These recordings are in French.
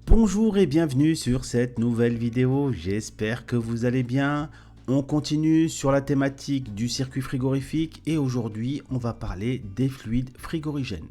Bonjour et bienvenue sur cette nouvelle vidéo, j'espère que vous allez bien. On continue sur la thématique du circuit frigorifique et aujourd'hui on va parler des fluides frigorigènes.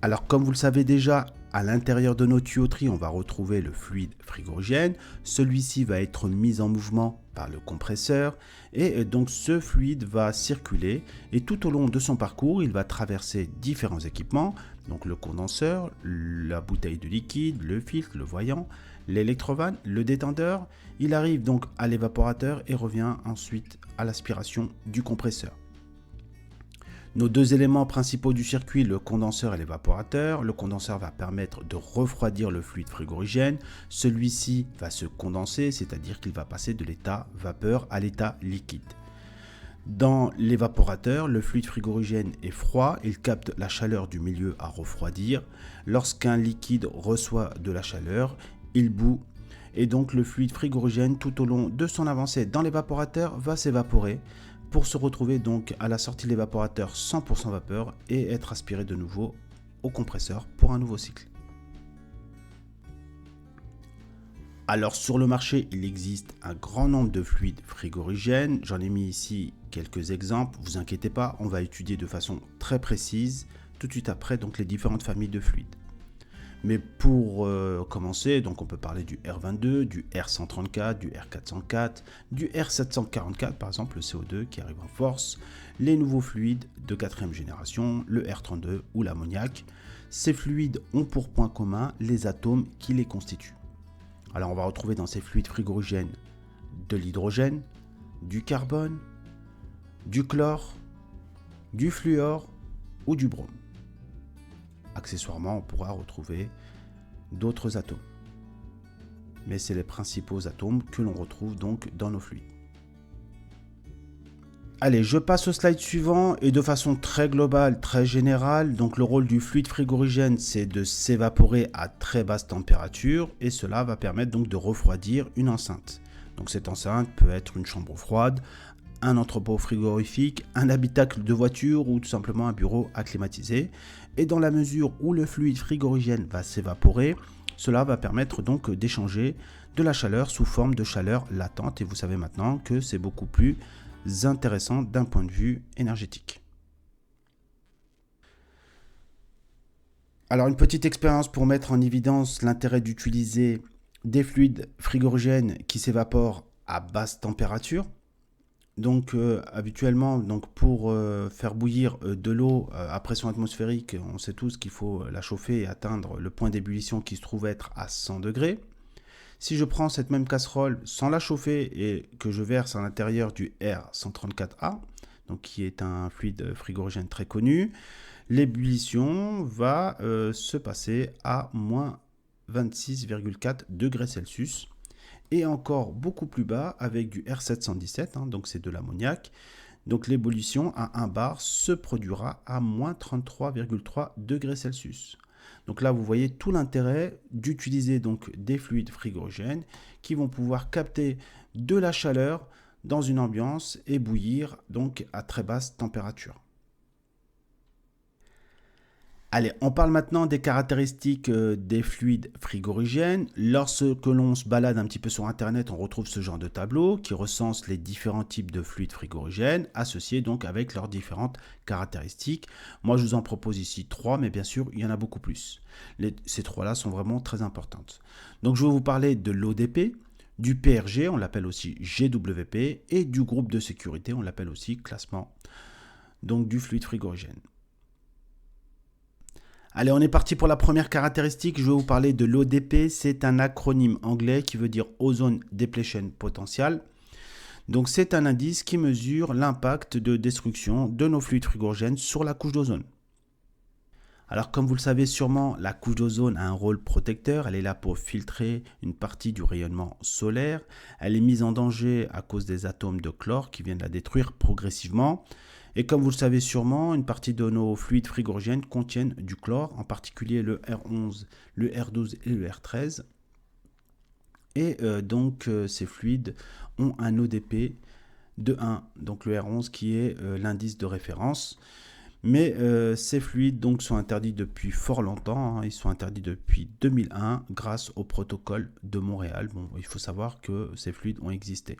Alors comme vous le savez déjà, à l'intérieur de nos tuyauteries on va retrouver le fluide frigorigène. Celui-ci va être mis en mouvement par le compresseur et donc ce fluide va circuler et tout au long de son parcours il va traverser différents équipements. Donc le condenseur, la bouteille de liquide, le filtre, le voyant, l'électrovanne, le détendeur. Il arrive donc à l'évaporateur et revient ensuite à l'aspiration du compresseur. Nos deux éléments principaux du circuit, le condenseur et l'évaporateur. Le condenseur va permettre de refroidir le fluide frigorigène. Celui-ci va se condenser, c'est-à-dire qu'il va passer de l'état vapeur à l'état liquide. Dans l'évaporateur, le fluide frigorigène est froid, il capte la chaleur du milieu à refroidir. Lorsqu'un liquide reçoit de la chaleur, il bout et donc le fluide frigorigène tout au long de son avancée dans l'évaporateur va s'évaporer pour se retrouver donc à la sortie de l'évaporateur 100% vapeur et être aspiré de nouveau au compresseur pour un nouveau cycle. Alors sur le marché, il existe un grand nombre de fluides frigorigènes. J'en ai mis ici quelques exemples. Vous inquiétez pas, on va étudier de façon très précise tout de suite après donc les différentes familles de fluides. Mais pour commencer, donc on peut parler du R22, du R134, du R404, du R744 par exemple, le CO2 qui arrive en force, les nouveaux fluides de 4e génération, le R32 ou l'ammoniac. Ces fluides ont pour point commun les atomes qui les constituent. Alors on va retrouver dans ces fluides frigorigènes de l'hydrogène, du carbone, du chlore, du fluor ou du brome. Accessoirement, on pourra retrouver d'autres atomes. Mais c'est les principaux atomes que l'on retrouve donc dans nos fluides. Allez, je passe au slide suivant et de façon très globale, très générale, donc le rôle du fluide frigorigène, c'est de s'évaporer à très basse température et cela va permettre donc de refroidir une enceinte. Donc cette enceinte peut être une chambre froide, un entrepôt frigorifique, un habitacle de voiture ou tout simplement un bureau à climatiser. Et dans la mesure où le fluide frigorigène va s'évaporer, cela va permettre donc d'échanger de la chaleur sous forme de chaleur latente et vous savez maintenant que c'est beaucoup plus intéressant d'un point de vue énergétique. Alors une petite expérience pour mettre en évidence l'intérêt d'utiliser des fluides frigorigènes qui s'évaporent à basse température. Donc habituellement, pour faire bouillir de l'eau à pression atmosphérique, on sait tous qu'il faut la chauffer et atteindre le point d'ébullition qui se trouve être à 100 degrés. Si je prends cette même casserole sans la chauffer et que je verse à l'intérieur du R134A, donc qui est un fluide frigorigène très connu, l'ébullition va se passer à moins 26,4 degrés Celsius et encore beaucoup plus bas avec du R717, donc c'est de l'ammoniac. Donc l'ébullition à 1 bar se produira à moins 33,3 degrés Celsius. Donc là, vous voyez tout l'intérêt d'utiliser donc des fluides frigorigènes qui vont pouvoir capter de la chaleur dans une ambiance et bouillir donc à très basse température. Allez, on parle maintenant des caractéristiques des fluides frigorigènes. Lorsque l'on se balade un petit peu sur Internet, on retrouve ce genre de tableau qui recense les différents types de fluides frigorigènes associés donc avec leurs différentes caractéristiques. Moi, je vous en propose ici 3, mais bien sûr, il y en a beaucoup plus. Ces 3-là sont vraiment très importantes. Donc, je vais vous parler de l'ODP, du PRG, on l'appelle aussi GWP, et du groupe de sécurité, on l'appelle aussi classement donc du fluide frigorigène. Allez, on est parti pour la première caractéristique. Je vais vous parler de l'ODP. C'est un acronyme anglais qui veut dire Ozone Depletion Potential. Donc, c'est un indice qui mesure l'impact de destruction de nos fluides frigorigènes sur la couche d'ozone. Alors, comme vous le savez sûrement, la couche d'ozone a un rôle protecteur. Elle est là pour filtrer une partie du rayonnement solaire. Elle est mise en danger à cause des atomes de chlore qui viennent la détruire progressivement. Et comme vous le savez sûrement, une partie de nos fluides frigorigènes contiennent du chlore, en particulier le R11, le R12 et le R13. Et ces fluides ont un ODP de 1, donc le R11 qui est l'indice de référence. Mais ces fluides donc sont interdits depuis fort longtemps, hein. Ils sont interdits depuis 2001 grâce au protocole de Montréal. Bon, il faut savoir que ces fluides ont existé.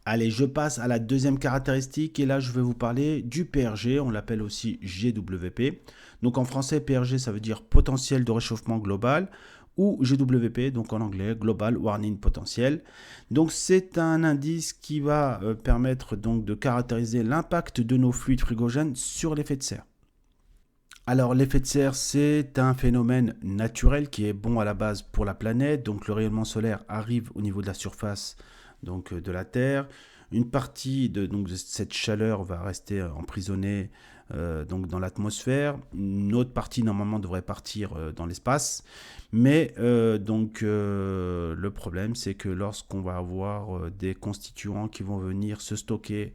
Allez, je passe à la deuxième caractéristique et là je vais vous parler du PRG, on l'appelle aussi GWP. Donc en français, PRG ça veut dire potentiel de réchauffement global ou GWP, donc en anglais Global Warming Potential. Donc c'est un indice qui va permettre donc de caractériser l'impact de nos fluides frigorigènes sur l'effet de serre. Alors l'effet de serre, c'est un phénomène naturel qui est bon à la base pour la planète. Donc le rayonnement solaire arrive au niveau de la surface donc, de la Terre. Une partie de cette chaleur va rester emprisonnée donc dans l'atmosphère. Une autre partie normalement devrait partir dans l'espace. Mais le problème, c'est que lorsqu'on va avoir des constituants qui vont venir se stocker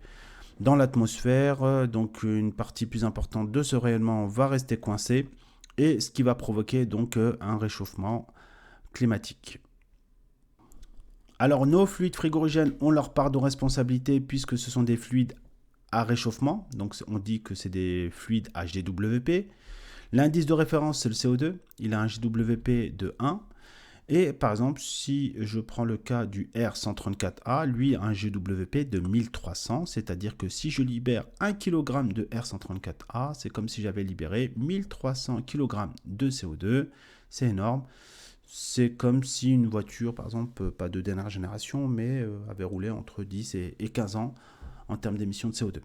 dans l'atmosphère, donc une partie plus importante de ce rayonnement va rester coincée et ce qui va provoquer donc un réchauffement climatique. Alors nos fluides frigorigènes ont leur part de responsabilité puisque ce sont des fluides à réchauffement, donc on dit que c'est des fluides à GWP. L'indice de référence c'est le CO2, il a un GWP de 1. Et par exemple, si je prends le cas du R134A, lui a un GWP de 1300, c'est-à-dire que si je libère 1 kg de R134A, c'est comme si j'avais libéré 1300 kg de CO2, c'est énorme. C'est comme si une voiture, par exemple, pas de dernière génération, mais avait roulé entre 10 et 15 ans en termes d'émissions de CO2.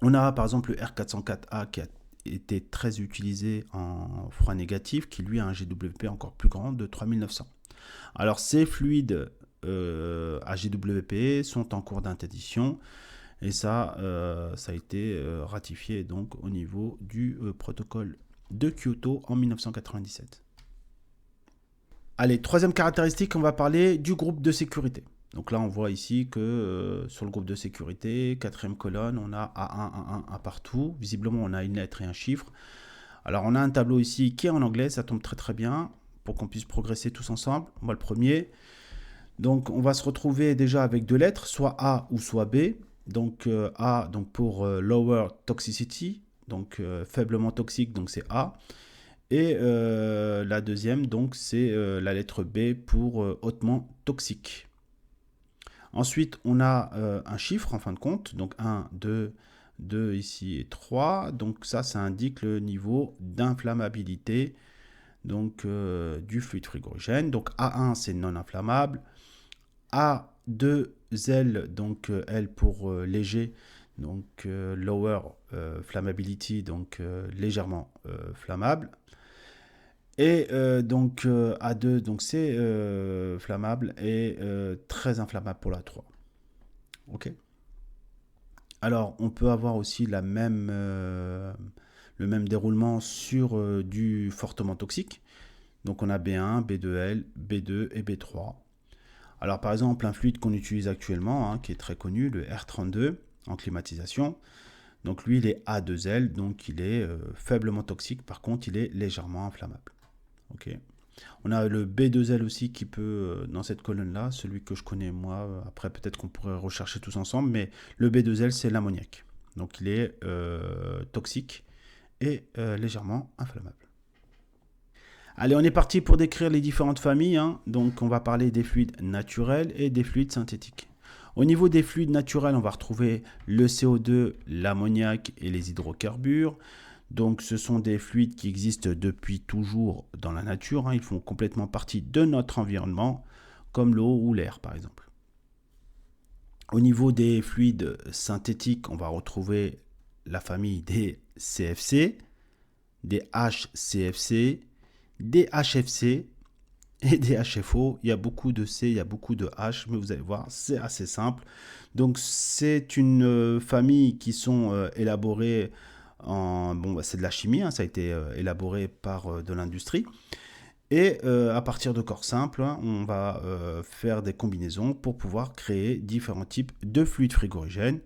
On a par exemple le R404A qui a été très utilisé en froid négatif, qui lui a un GWP encore plus grand de 3900. Alors ces fluides à GWP sont en cours d'interdiction et ça a été ratifié donc au niveau du protocole de Kyoto en 1997. Allez, troisième caractéristique, on va parler du groupe de sécurité. Donc là, on voit ici que sur le groupe de sécurité, quatrième colonne, on a A1, A1, A partout. Visiblement, on a une lettre et un chiffre. Alors, on a un tableau ici qui est en anglais, ça tombe très très bien pour qu'on puisse progresser tous ensemble. Moi, le premier. Donc, on va se retrouver déjà avec deux lettres, soit A ou soit B. Donc, A donc pour lower toxicity, donc faiblement toxique, donc c'est A. Et la deuxième, donc, c'est la lettre B pour hautement toxique. Ensuite, on a un chiffre en fin de compte, donc 1, 2, 2 ici et 3. Donc ça indique le niveau d'inflammabilité donc, du fluide frigorigène. Donc A1, c'est non inflammable. A2L, donc L pour léger, donc lower flammability, donc légèrement flammable. Et A2, donc c'est flammable et très inflammable pour la 3. Ok. Alors, on peut avoir aussi le même déroulement sur du fortement toxique. Donc, on a B1, B2L, B2 et B3. Alors, par exemple, un fluide qu'on utilise actuellement, hein, qui est très connu, le R32 en climatisation. Donc, lui, il est A2L, donc il est faiblement toxique. Par contre, il est légèrement inflammable. Okay. On a le B2L aussi qui peut, dans cette colonne-là, celui que je connais moi, après peut-être qu'on pourrait rechercher tous ensemble, mais le B2L c'est l'ammoniac. Donc il est toxique et légèrement inflammable. Allez, on est parti pour décrire les différentes familles, hein. Donc on va parler des fluides naturels et des fluides synthétiques. Au niveau des fluides naturels, on va retrouver le CO2, l'ammoniac et les hydrocarbures. Donc ce sont des fluides qui existent depuis toujours dans la nature, hein. Ils font complètement partie de notre environnement, comme l'eau ou l'air par exemple. Au niveau des fluides synthétiques, on va retrouver la famille des CFC, des HCFC, des HFC et des HFO. Il y a beaucoup de C, il y a beaucoup de H, mais vous allez voir, c'est assez simple. Donc c'est une famille qui sont élaborées c'est de la chimie, hein, ça a été élaboré par de l'industrie. Et à partir de corps simples, hein, on va faire des combinaisons pour pouvoir créer différents types de fluides frigorigènes.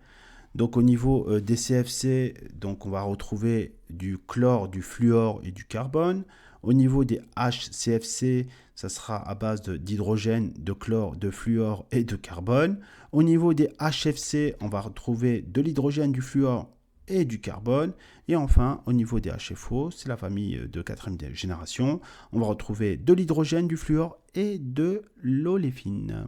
Donc au niveau des CFC, donc on va retrouver du chlore, du fluor et du carbone. Au niveau des HCFC, ça sera à base d'hydrogène, de chlore, de fluor et de carbone. Au niveau des HFC, on va retrouver de l'hydrogène, du fluor et du carbone. Et enfin, au niveau des HFO, c'est la famille de quatrième génération, on va retrouver de l'hydrogène, du fluor et de l'oléfine.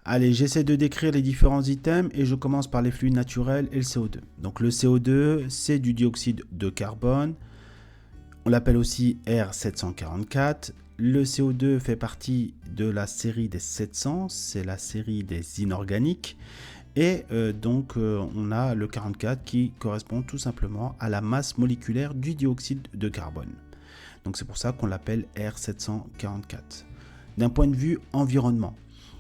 Allez, j'essaie de décrire les différents items et je commence par les fluides naturels et le CO2. Donc le CO2, c'est du dioxyde de carbone. On l'appelle aussi R744. Le CO2 fait partie de la série des 700, c'est la série des inorganiques. Et on a le 44 qui correspond tout simplement à la masse moléculaire du dioxyde de carbone. Donc c'est pour ça qu'on l'appelle R744. D'un point de vue environnement,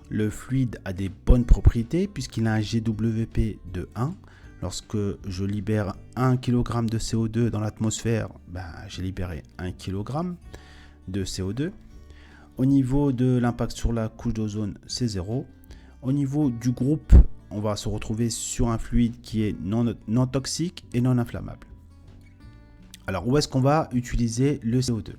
le fluide a des bonnes propriétés puisqu'il a un GWP de 1. Lorsque je libère 1 kg de CO2 dans l'atmosphère, j'ai libéré 1 kg de CO2. Au niveau de l'impact sur la couche d'ozone, c'est 0. Au niveau du groupe, on va se retrouver sur un fluide qui est non toxique et non inflammable. Alors, où est-ce qu'on va utiliser le CO2 ?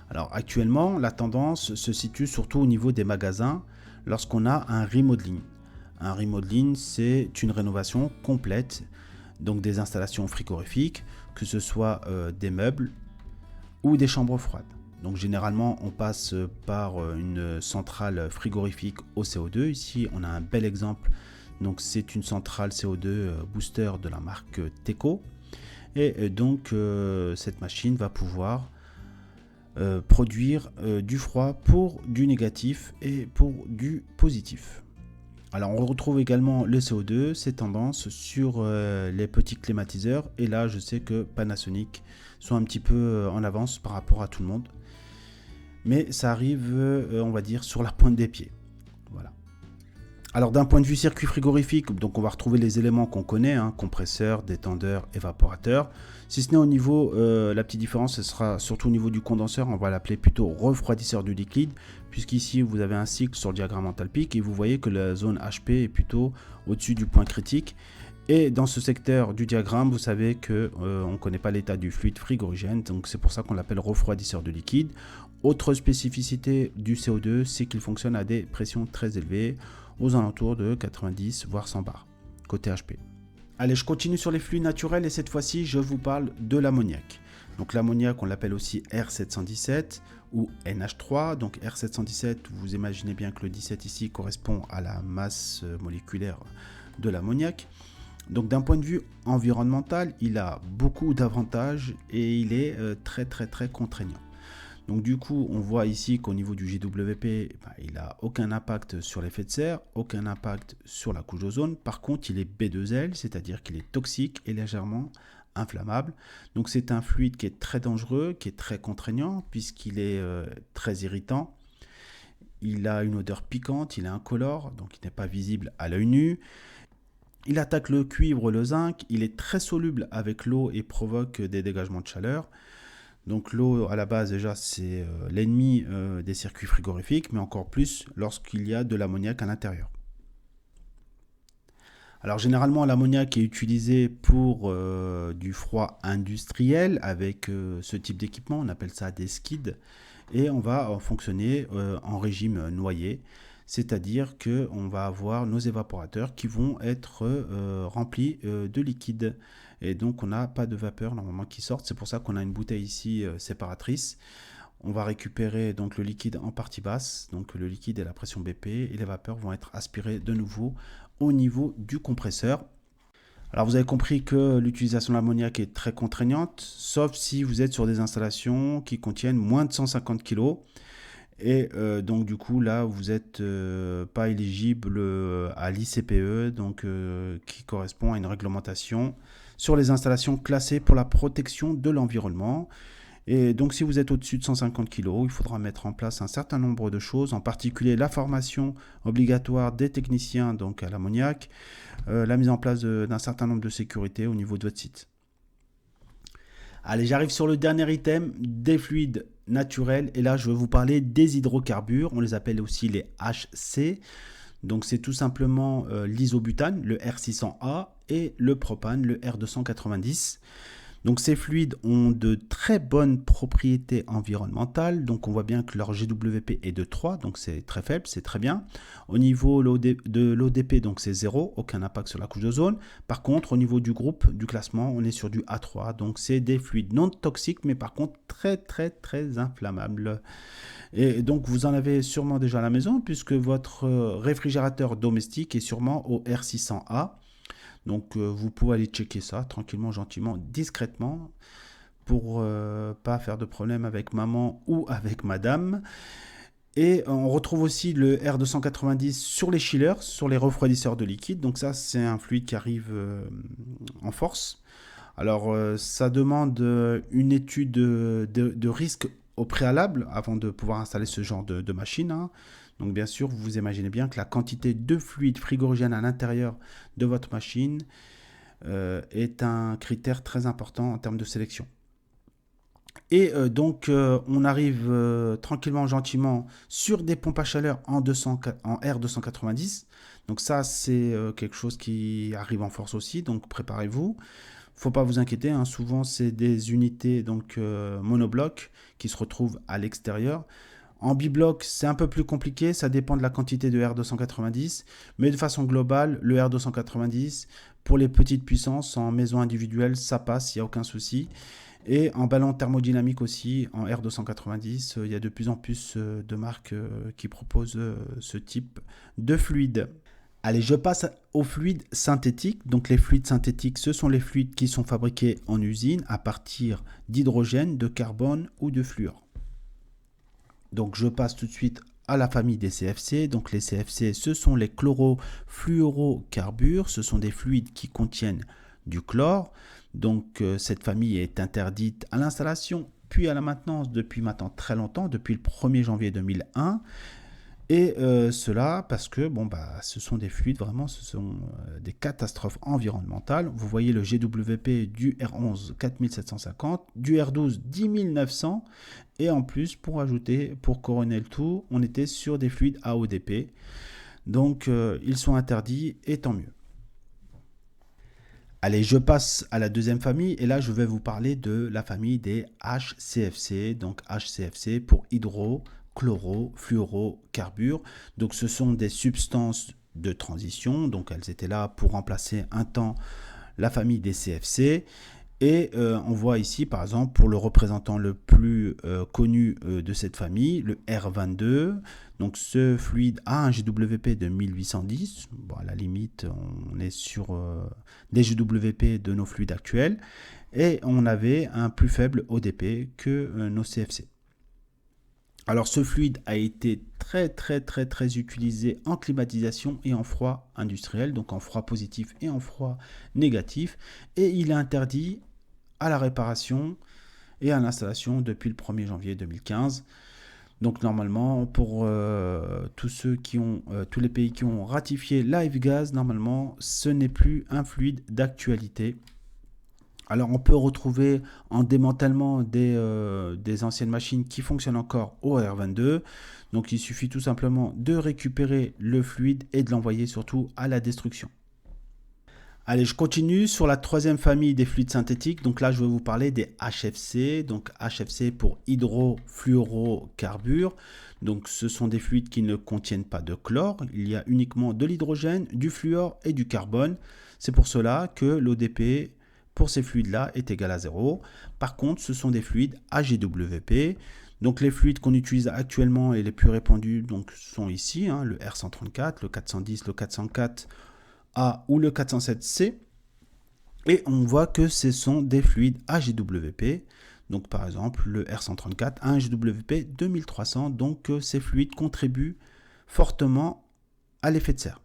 Alors, actuellement, la tendance se situe surtout au niveau des magasins lorsqu'on a un remodeling. Un remodeling, c'est une rénovation complète, donc des installations frigorifiques, que ce soit des meubles ou des chambres froides. Donc généralement, on passe par une centrale frigorifique au CO2. Ici, on a un bel exemple. Donc c'est une centrale CO2 booster de la marque Teco. Et donc cette machine va pouvoir produire du froid pour du négatif et pour du positif. Alors on retrouve également le CO2, ses tendances sur les petits climatiseurs. Et là, je sais que Panasonic sont un petit peu en avance par rapport à tout le monde. Mais ça arrive, on va dire, sur la pointe des pieds. Voilà. Alors d'un point de vue circuit frigorifique, donc on va retrouver les éléments qu'on connaît, compresseur, détendeur, évaporateur. Si ce n'est au niveau, la petite différence, ce sera surtout au niveau du condenseur, on va l'appeler plutôt refroidisseur du liquide, puisqu'ici vous avez un cycle sur le diagramme enthalpique et vous voyez que la zone HP est plutôt au-dessus du point critique. Et dans ce secteur du diagramme, vous savez qu'on ne connaît pas l'état du fluide frigorigène, donc c'est pour ça qu'on l'appelle refroidisseur de liquide. Autre spécificité du CO2, c'est qu'il fonctionne à des pressions très élevées, aux alentours de 90 voire 100 bars, côté HP. Allez, je continue sur les fluides naturels et cette fois-ci, je vous parle de l'ammoniac. Donc l'ammoniac, on l'appelle aussi R717 ou NH3. Donc R717, vous imaginez bien que le 17 ici correspond à la masse moléculaire de l'ammoniac. Donc d'un point de vue environnemental, il a beaucoup d'avantages et il est très contraignant. Donc du coup, on voit ici qu'au niveau du GWP, il n'a aucun impact sur l'effet de serre, aucun impact sur la couche d'ozone. Par contre, il est B2L, c'est-à-dire qu'il est toxique et légèrement inflammable. Donc c'est un fluide qui est très dangereux, qui est très contraignant, puisqu'il est très irritant. Il a une odeur piquante, il est incolore, donc il n'est pas visible à l'œil nu. Il attaque le cuivre, le zinc, il est très soluble avec l'eau et provoque des dégagements de chaleur. Donc l'eau, à la base, déjà, c'est l'ennemi des circuits frigorifiques, mais encore plus lorsqu'il y a de l'ammoniac à l'intérieur. Alors généralement, l'ammoniac est utilisé pour du froid industriel avec ce type d'équipement, on appelle ça des skids, et on va fonctionner en régime noyé, c'est-à-dire qu'on va avoir nos évaporateurs qui vont être remplis de liquide. Et donc on n'a pas de vapeur normalement qui sortent, c'est pour ça qu'on a une bouteille ici séparatrice. On va récupérer donc le liquide en partie basse, donc le liquide est la pression BP et les vapeurs vont être aspirées de nouveau au niveau du compresseur. Alors vous avez compris que l'utilisation de l'ammoniac est très contraignante, sauf si vous êtes sur des installations qui contiennent moins de 150 kg. Et donc du coup là vous n'êtes pas éligible à l'ICPE, donc qui correspond à une réglementation sur les installations classées pour la protection de l'environnement. Et donc si vous êtes au-dessus de 150 kg, il faudra mettre en place un certain nombre de choses, en particulier la formation obligatoire des techniciens donc à l'ammoniac, la mise en place d'un certain nombre de sécurités au niveau de votre site. Allez, j'arrive sur le dernier item, des fluides naturels, et là je vais vous parler des hydrocarbures, on les appelle aussi les HC. Donc c'est tout simplement l'isobutane, le R600A, et le propane, le R290. Donc ces fluides ont de très bonnes propriétés environnementales, donc on voit bien que leur GWP est de 3, donc c'est très faible, c'est très bien. Au niveau de l'ODP, donc c'est 0, aucun impact sur la couche d'ozone. Par contre, au niveau du groupe, du classement, on est sur du A3, donc c'est des fluides non toxiques, mais par contre très très très inflammables. Et donc vous en avez sûrement déjà à la maison, puisque votre réfrigérateur domestique est sûrement au R600A. Donc vous pouvez aller checker ça tranquillement, gentiment, discrètement pour pas faire de problème avec maman ou avec madame. Et on retrouve aussi le R290 sur les chillers, sur les refroidisseurs de liquide. Donc ça, c'est un fluide qui arrive en force. Alors ça demande une étude de risque au préalable avant de pouvoir installer ce genre de machine, hein. Donc bien sûr, vous imaginez bien que la quantité de fluide frigorigène à l'intérieur de votre machine est un critère très important en termes de sélection. Et donc on arrive tranquillement, gentiment sur des pompes à chaleur en R290. Donc ça, c'est quelque chose qui arrive en force aussi, donc préparez-vous. Faut pas vous inquiéter, hein, souvent c'est des unités donc monobloc qui se retrouvent à l'extérieur. En bibloc, c'est un peu plus compliqué, ça dépend de la quantité de R290, mais de façon globale, le R290, pour les petites puissances, en maison individuelle, ça passe, il n'y a aucun souci. Et en ballon thermodynamique aussi, en R290, il y a de plus en plus de marques qui proposent ce type de fluide. Allez, je passe aux fluides synthétiques. Donc les fluides synthétiques, ce sont les fluides qui sont fabriqués en usine à partir d'hydrogène, de carbone ou de fluor. Donc je passe tout de suite à la famille des CFC. Donc les CFC, ce sont les chlorofluorocarbures. Ce sont des fluides qui contiennent du chlore. Donc cette famille est interdite à l'installation puis à la maintenance depuis maintenant très longtemps, depuis le 1er janvier 2001. Et cela parce que ce sont des fluides, vraiment, ce sont des catastrophes environnementales. Vous voyez le GWP du R11 4750, du R12 10900, et en plus, pour ajouter, pour couronner le tout, on était sur des fluides AODP. Donc ils sont interdits, et tant mieux. Allez, je passe à la deuxième famille, et là je vais vous parler de la famille des HCFC, donc HCFC pour hydrochlorofluorocarbures. Donc ce sont des substances de transition, donc elles étaient là pour remplacer un temps la famille des CFC. Et on voit ici par exemple pour le représentant le plus connu de cette famille, le R22. Donc ce fluide a un GWP de 1810. Bon, à la limite, on est sur des GWP de nos fluides actuels. Et on avait un plus faible ODP que nos CFC. Alors ce fluide a été très utilisé en climatisation et en froid industriel, donc en froid positif et en froid négatif. Et il est interdit à la réparation et à l'installation depuis le 1er janvier 2015. Donc normalement, pour tous les pays qui ont ratifié l'AFGAS, normalement, ce n'est plus un fluide d'actualité. Alors on peut retrouver en démantèlement des anciennes machines qui fonctionnent encore au R22. Donc il suffit tout simplement de récupérer le fluide et de l'envoyer surtout à la destruction. Allez, je continue sur la troisième famille des fluides synthétiques. Donc là, je vais vous parler des HFC. Donc HFC pour hydrofluorocarbures. Donc ce sont des fluides qui ne contiennent pas de chlore. Il y a uniquement de l'hydrogène, du fluor et du carbone. C'est pour cela que l'ODP pour ces fluides-là est égal à 0. Par contre, ce sont des fluides AGWP. Donc les fluides qu'on utilise actuellement et les plus répandus donc, sont ici, hein, le R134, le 410, le 404 A ou le 407C, et on voit que ce sont des fluides AGWP. Donc par exemple le R134 a un GWP 2300, donc ces fluides contribuent fortement à l'effet de serre.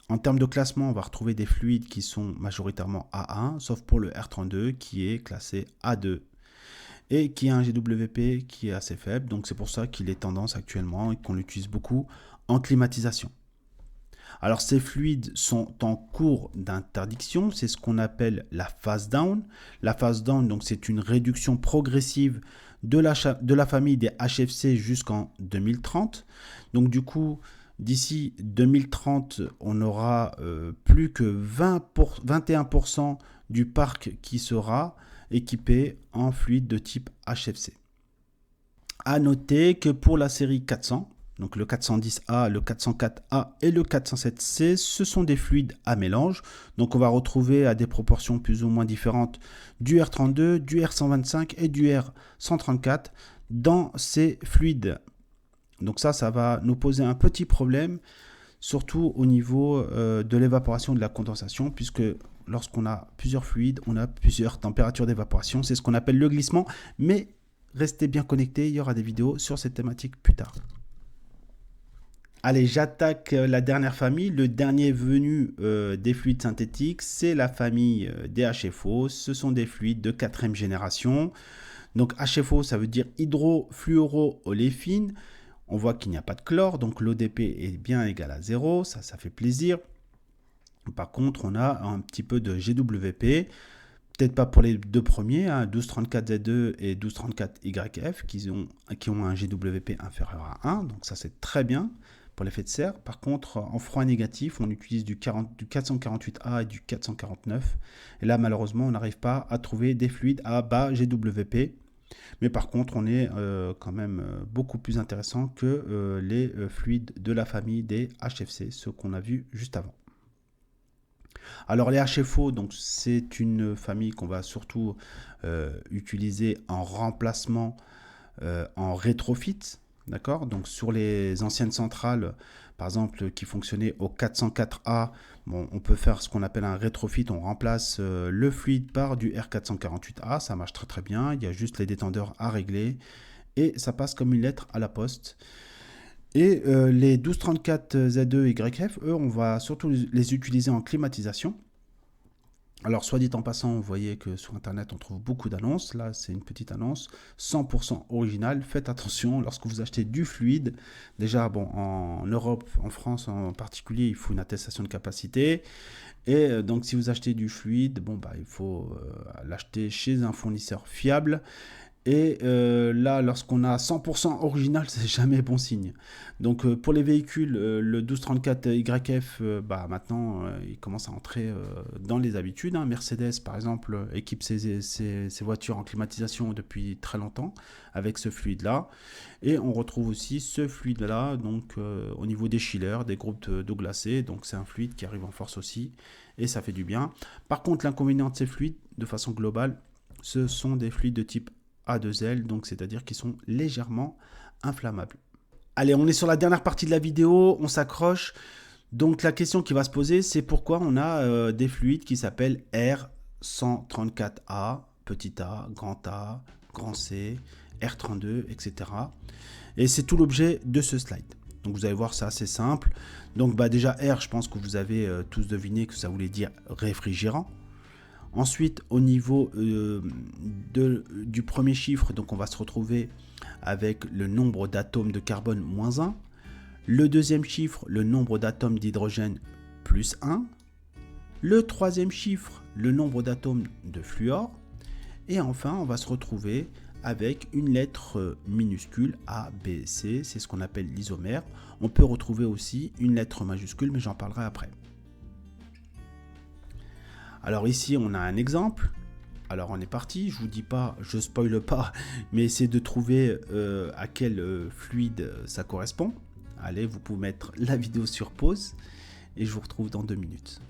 En termes de classement, on va retrouver des fluides qui sont majoritairement A1, sauf pour le R32 qui est classé A2 et qui a un GWP qui est assez faible, donc c'est pour ça qu'il est tendance actuellement et qu'on l'utilise beaucoup en climatisation. Alors ces fluides sont en cours d'interdiction, c'est ce qu'on appelle la phase down. La phase down, donc c'est une réduction progressive de la famille des HFC jusqu'en 2030. Donc du coup, d'ici 2030, on aura plus que 21% du parc qui sera équipés en fluide de type HFC. À noter que pour la série 400, donc le 410A, le 404A et le 407C, ce sont des fluides à mélange. Donc on va retrouver à des proportions plus ou moins différentes du R32, du R125 et du R134 dans ces fluides. Donc ça va nous poser un petit problème, surtout au niveau de l'évaporation de la condensation, puisque lorsqu'on a plusieurs fluides, on a plusieurs températures d'évaporation. C'est ce qu'on appelle le glissement, mais restez bien connectés, il y aura des vidéos sur cette thématique plus tard. Allez, j'attaque la dernière famille, le dernier venu des fluides synthétiques, c'est la famille des HFO. Ce sont des fluides de 4e génération. Donc HFO, ça veut dire hydrofluorooléphine. On voit qu'il n'y a pas de chlore, donc l'ODP est bien égal à 0, ça fait plaisir. Par contre, on a un petit peu de GWP, peut-être pas pour les deux premiers, 1234Z2 et 1234YF, qui ont un GWP inférieur à 1, donc ça c'est très bien pour l'effet de serre. Par contre, en froid négatif, on utilise du 448A et du 449, et là malheureusement, on n'arrive pas à trouver des fluides à bas GWP. Mais par contre, on est quand même beaucoup plus intéressant que les fluides de la famille des HFC, ceux qu'on a vus juste avant. Alors les HFO, donc c'est une famille qu'on va surtout utiliser en remplacement en rétrofit, d'accord? Donc sur les anciennes centrales, par exemple, qui fonctionnaient au 404A, bon, on peut faire ce qu'on appelle un rétrofit, on remplace le fluide par du R448A, ça marche très très bien, il y a juste les détendeurs à régler, et ça passe comme une lettre à la poste. Et les 1234Z2YF, eux, on va surtout les utiliser en climatisation. Alors, soit dit en passant, vous voyez que sur Internet, on trouve beaucoup d'annonces. Là, c'est une petite annonce 100% originale. Faites attention lorsque vous achetez du fluide. Déjà, bon, en Europe, en France en particulier, il faut une attestation de capacité. Et donc, si vous achetez du fluide, bon, il faut l'acheter chez un fournisseur fiable. Et là, lorsqu'on a 100% original, c'est jamais bon signe. Donc pour les véhicules, le 1234YF, maintenant, il commence à entrer dans les habitudes. Mercedes, par exemple, équipe ses voitures en climatisation depuis très longtemps avec ce fluide-là. Et on retrouve aussi ce fluide-là donc, au niveau des chillers, des groupes d'eau glacée. Donc c'est un fluide qui arrive en force aussi et ça fait du bien. Par contre, l'inconvénient de ces fluides, de façon globale, ce sont des fluides de type A2L, donc c'est-à-dire qu'ils sont légèrement inflammables. Allez, on est sur la dernière partie de la vidéo, on s'accroche. Donc la question qui va se poser, c'est pourquoi on a des fluides qui s'appellent R134A, petit a, grand C, R32, etc. Et c'est tout l'objet de ce slide. Donc vous allez voir, c'est assez simple. Donc déjà R, je pense que vous avez tous deviné que ça voulait dire réfrigérant. Ensuite, au niveau du premier chiffre, donc on va se retrouver avec le nombre d'atomes de carbone moins 1. Le deuxième chiffre, le nombre d'atomes d'hydrogène plus 1. Le troisième chiffre, le nombre d'atomes de fluor. Et enfin, on va se retrouver avec une lettre minuscule A, B, C. C'est ce qu'on appelle l'isomère. On peut retrouver aussi une lettre majuscule, mais j'en parlerai après. Alors ici, on a un exemple. Alors on est parti, je vous dis pas, je spoile pas, mais essayez de trouver à quel fluide ça correspond. Allez, vous pouvez mettre la vidéo sur pause et je vous retrouve dans 2 minutes.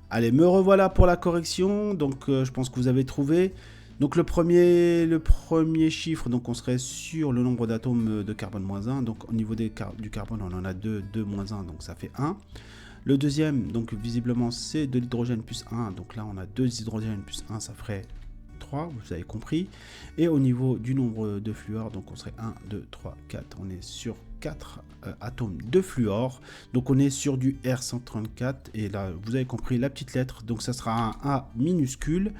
Allez, me revoilà pour la correction. Donc je pense que vous avez trouvé. Donc le premier chiffre, donc on serait sur le nombre d'atomes de carbone moins 1. Donc au niveau du carbone, on en a 2 moins 1, donc ça fait 1. Le deuxième, donc visiblement, c'est de l'hydrogène plus 1. Donc là, on a 2 hydrogènes plus 1, ça ferait 3, vous avez compris. Et au niveau du nombre de fluor, donc on serait 1, 2, 3, 4. On est sur 4 atomes de fluor. Donc on est sur du R134. Et là, vous avez compris la petite lettre. Donc ça sera un A minuscule.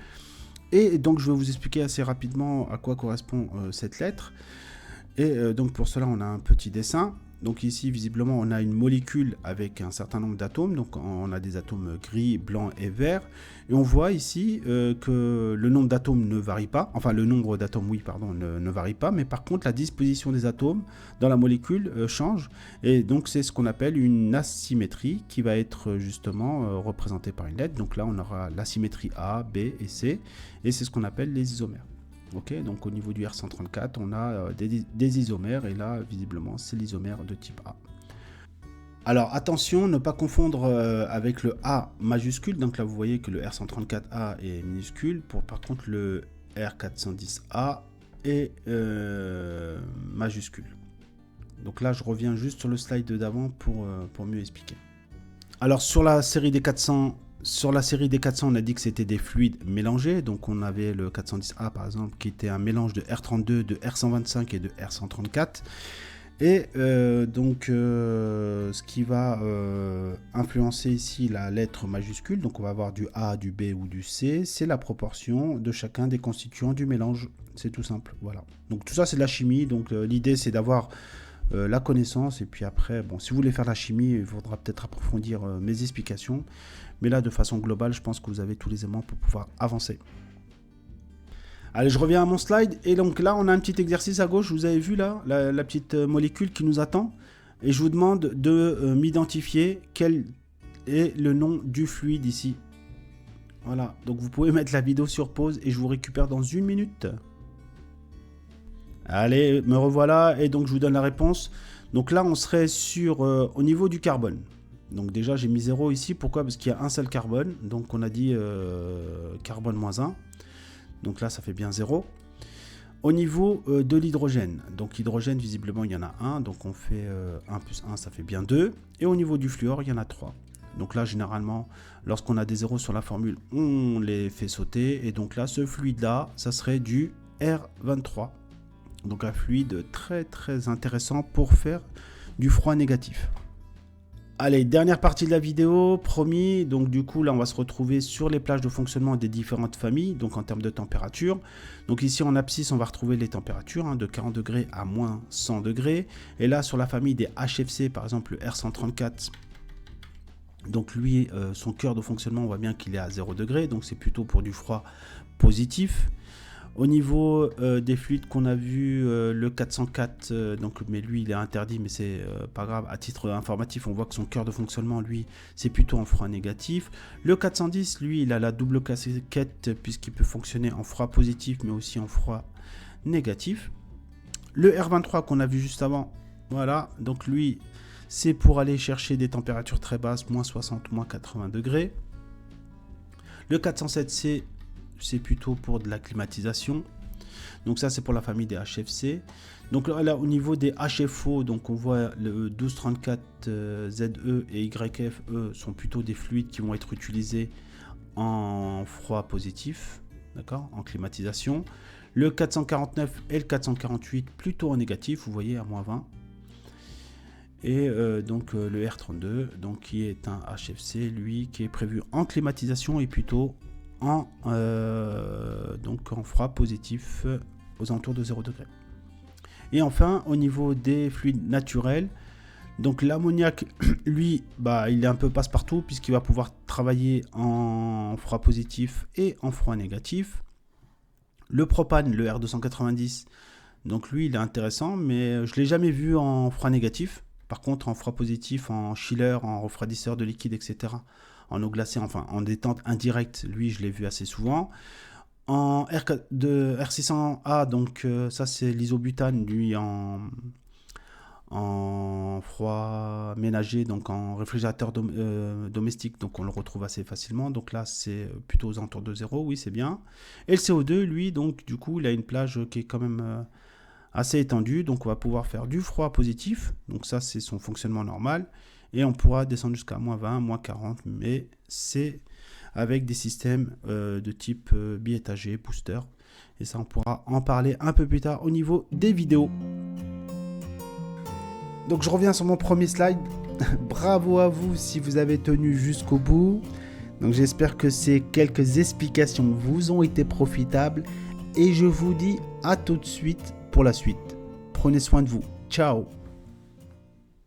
Et donc je vais vous expliquer assez rapidement à quoi correspond cette lettre. Et donc pour cela, on a un petit dessin. Donc ici, visiblement, on a une molécule avec un certain nombre d'atomes. Donc on a des atomes gris, blancs et verts. Et on voit ici que le nombre d'atomes ne varie pas. Enfin, le nombre d'atomes, oui, pardon, ne varie pas. Mais par contre, la disposition des atomes dans la molécule change. Et donc c'est ce qu'on appelle une asymétrie qui va être justement représentée par une lettre. Donc là, on aura l'asymétrie A, B et C. Et c'est ce qu'on appelle les isomères. Ok, donc au niveau du R134, on a des isomères et là, visiblement, c'est l'isomère de type A. Alors attention, ne pas confondre avec le A majuscule. Donc là, vous voyez que le R134A est minuscule. Par contre, le R410A est majuscule. Donc là, je reviens juste sur le slide d'avant pour mieux expliquer. Alors sur la série des 400, on a dit que c'était des fluides mélangés. Donc on avait le 410A par exemple qui était un mélange de R32, de R125 et de R134. Et ce qui va influencer ici la lettre majuscule, donc on va avoir du A, du B ou du C, c'est la proportion de chacun des constituants du mélange. C'est tout simple, voilà. Donc tout ça c'est de la chimie, donc l'idée c'est d'avoir la connaissance, et puis après, bon, si vous voulez faire la chimie, il faudra peut-être approfondir mes explications, mais là de façon globale, je pense que vous avez tous les éléments pour pouvoir avancer. Allez, je reviens à mon slide, et donc là on a un petit exercice à gauche, vous avez vu là, la petite molécule qui nous attend, et je vous demande de m'identifier quel est le nom du fluide ici. Voilà, donc vous pouvez mettre la vidéo sur pause, et je vous récupère dans 1 minute. Allez, me revoilà, et donc je vous donne la réponse. Donc là, on serait sur au niveau du carbone. Donc déjà, j'ai mis 0 ici. Pourquoi? Parce qu'il y a un seul carbone. Donc on a dit carbone moins 1. Donc là, ça fait bien 0. Au niveau de l'hydrogène. Donc l'hydrogène, visiblement, il y en a 1. Donc on fait 1 plus 1, ça fait bien 2. Et au niveau du fluor, il y en a 3. Donc là, généralement, lorsqu'on a des zéros sur la formule, on les fait sauter. Et donc là, ce fluide-là, ça serait du R23. Donc un fluide très très intéressant pour faire du froid négatif. Allez, dernière partie de la vidéo, promis. Donc du coup là on va se retrouver sur les plages de fonctionnement des différentes familles, donc en termes de température. Donc ici en abscisse on va retrouver les températures de 40 degrés à moins 100 degrés. Et là sur la famille des HFC, par exemple le R134, donc lui son cœur de fonctionnement on voit bien qu'il est à 0 degré, donc c'est plutôt pour du froid positif. Au niveau des fluides qu'on a vu, le 404, mais lui il est interdit, mais c'est pas grave. À titre informatif, on voit que son cœur de fonctionnement, lui, c'est plutôt en froid négatif. Le 410, lui, il a la double casquette puisqu'il peut fonctionner en froid positif, mais aussi en froid négatif. Le R23 qu'on a vu juste avant, voilà, donc lui, c'est pour aller chercher des températures très basses, moins 60, moins 80 degrés. Le 407C, c'est plutôt pour de la climatisation. Donc ça c'est pour la famille des HFC. Donc là au niveau des HFO, donc on voit le 1234 ZE et YF, eux sont plutôt des fluides qui vont être utilisés en froid positif, d'accord, en climatisation. Le 449 et le 448 plutôt en négatif, vous voyez à moins 20. Et donc le R32, donc qui est un HFC, lui qui est prévu en climatisation et plutôt donc en froid positif aux alentours de 0 degré. Et enfin au niveau des fluides naturels, donc l'ammoniac lui il est un peu passe-partout puisqu'il va pouvoir travailler en froid positif et en froid négatif. Le propane, le R290, donc lui il est intéressant, mais je l'ai jamais vu en froid négatif. Par contre en froid positif, en chiller, en refroidisseur de liquide, etc., en eau glacée, enfin en détente indirecte, lui je l'ai vu assez souvent. En R600A, donc ça c'est l'isobutane, lui en froid ménager, donc en réfrigérateur domestique, donc on le retrouve assez facilement. Donc là c'est plutôt aux alentours de 0, oui c'est bien. Et le CO2, lui, donc du coup il a une plage qui est quand même assez étendue, donc on va pouvoir faire du froid positif, donc ça c'est son fonctionnement normal. Et on pourra descendre jusqu'à moins 20, moins 40, mais c'est avec des systèmes de type biétagé, booster. Et ça, on pourra en parler un peu plus tard au niveau des vidéos. Donc je reviens sur mon premier slide. Bravo à vous si vous avez tenu jusqu'au bout. Donc j'espère que ces quelques explications vous ont été profitables. Et je vous dis à tout de suite pour la suite. Prenez soin de vous. Ciao!